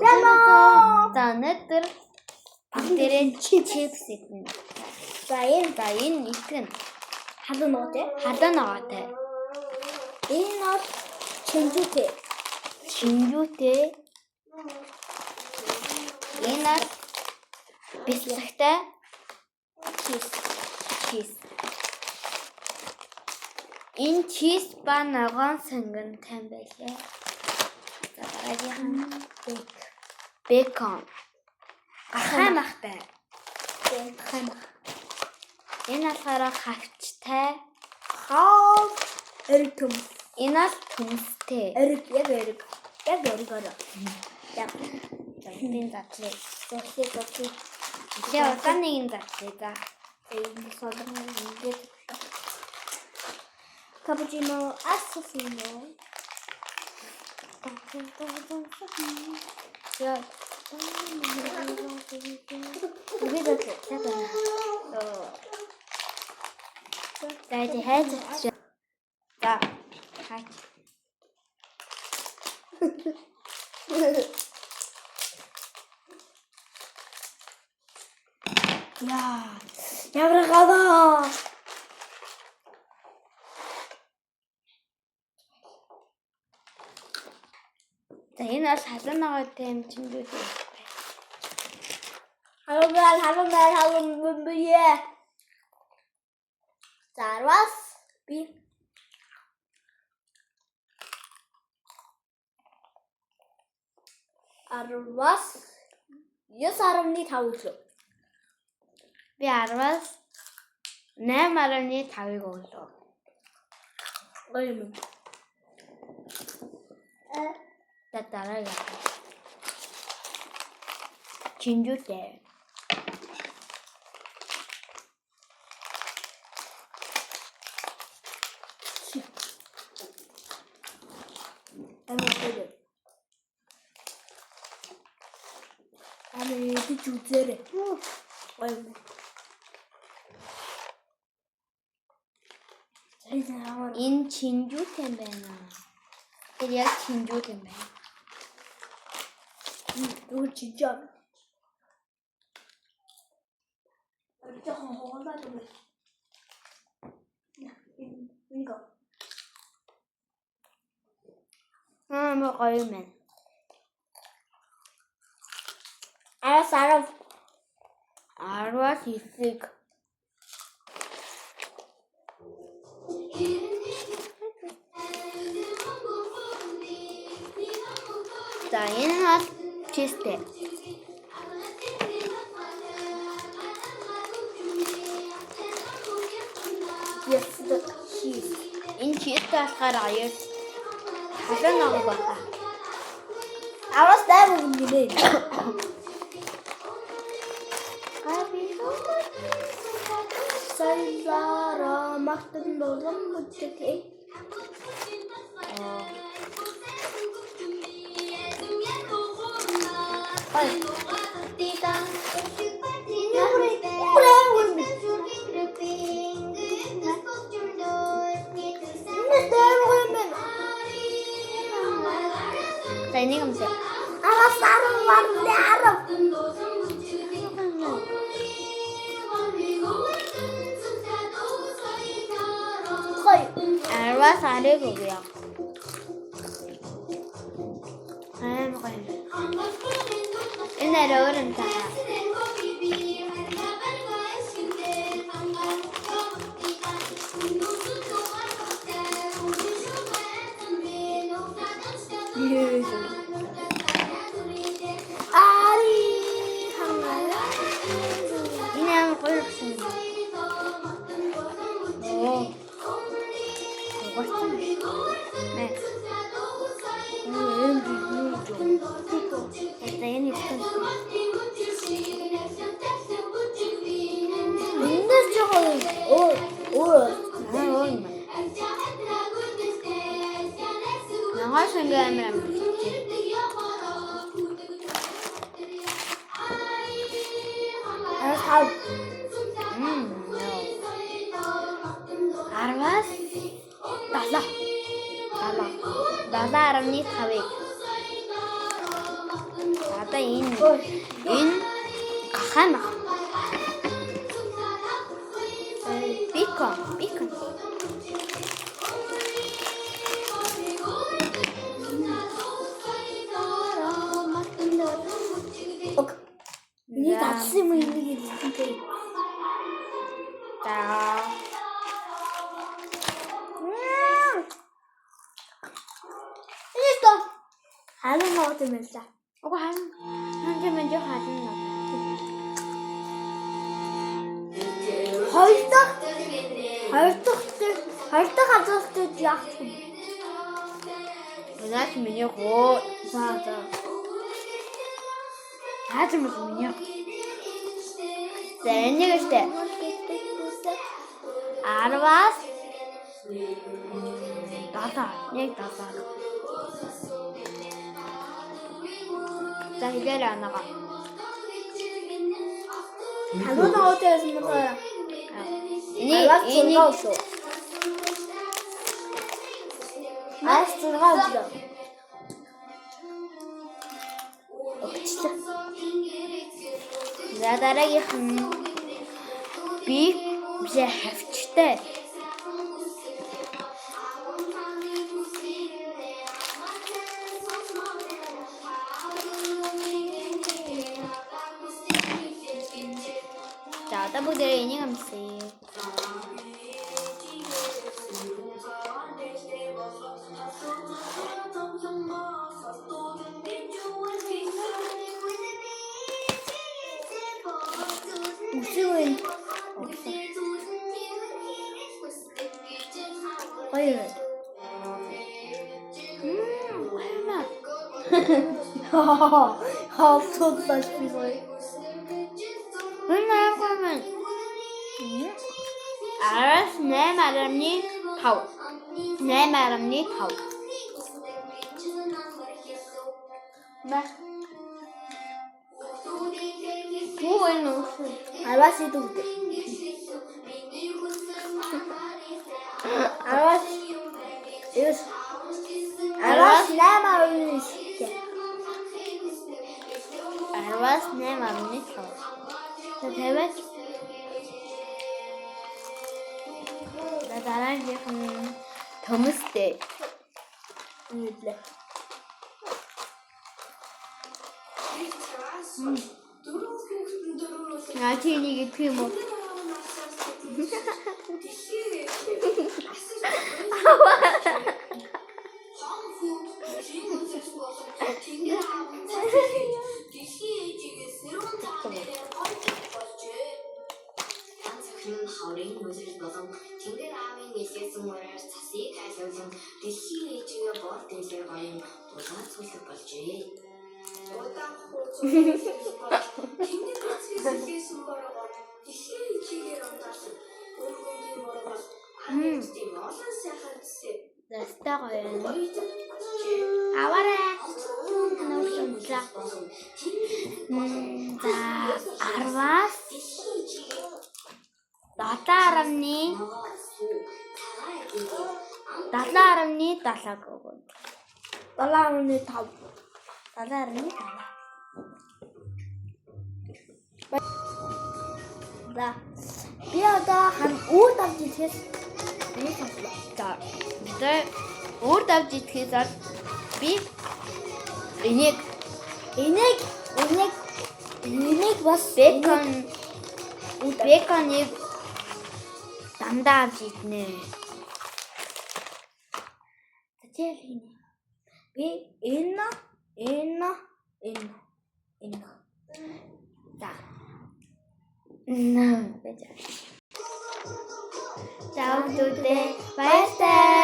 За өнөөдөр бүгдээрээ чипс идэнэ. За энэ итгэн халуун ногоотой. Энэ бол чинжүүтэй. Энэ бол бэлтгэхтэй чиз. Энэ чиз ба ногоон сонгонтой байлээ. За дараагийн бекон. Ахаймахтай. Энэ болохоор хавчтай. Эрэг төмс. Энэ бол төмстэй. Эрэг. Энд задлаа. Тэгээ удааныг задлаа. За. Энэ солонгон ингээд cappuccino, assassino. Ja. Die Hälfte. Da. Ja, bravo. За энэ бол халуун ногоотой юм чингүүд байна. Халуун бие. За арвас би. Арвас 9.5 өглөө. Би арвас 8.5 өглөө. Ойм. Дараагийн чинжүүтэй. Ами чүзэрэ. Энэ чинжүүтэй юм байна. Тэр яг чинжүүтэй юм байна. Dur çiçek. Çok havalı dur. Bingo. Ama koyayım ben. Ara sarı. Arva sisik. Dayan чистэй. Энэ чистэй болохоор аяар халуун ногоо байна. Аваас дай юм гэлээ. Сайлара махтан болгон мөчтэй. Ini kamu sih. Alas sarung warna Arab. Koi. Arab sari gua. Ini ada orang tak? Arvas Dala 7.5 одоо энэ гахаа мах. Бикон. Нэг авсан юм энийг хэлсэн. За. Ito. Ano mo ito mesa? Ako medyo halin na. Хоёрдох азуултад яах вэ? Унаас миний гоо. За. Яаж юм бэ миний? За энийг штэ. 10-аас 7. За хэлээрэй анагаа. Ano na ito yung mga Энийг Аас зургаа. за дараагийнх нь би хавчтай. За одоо бүгдээ энийг амсъя. Үсвэн. Хоёр. Хавцуулж бисой. Хөнөөс 8.5. 8.5. Ба. Юу вэ нөө? Аваас идэгдэ. Аваас. Эс. Аваас 8.9. 8.5. За тавиач. За дараагийнх нь төмөстэй. Нийлээ. Чи энийг идэх юм уу? Хаврын мөсөл болон тэнгэр аавын нэлгээсэн мороор цасыг айлуулан дэлхийн ээжигээ бор дээлээр гоён дулаан цүлэг болжээ. Удаан хугацаанд тэнгэр нэлгээсэн бороо дэлхийн ээжигээр онтаасан өөрхөн бороо амтын олон сайхан зүсээ. Застаа гоё. Аваарай. Нуусан за. За 10-аас 7.7 гоо. 7.5. 7.7. За. Би одоо өөр давж идэхээс энийг сонслоо. За. Тэгээ өөр давж идэхээс би энийг бас беконыг дандаа авч иднэ. Тэгэл хийнэ. Би энэ. За. За бүгдээ баяртай.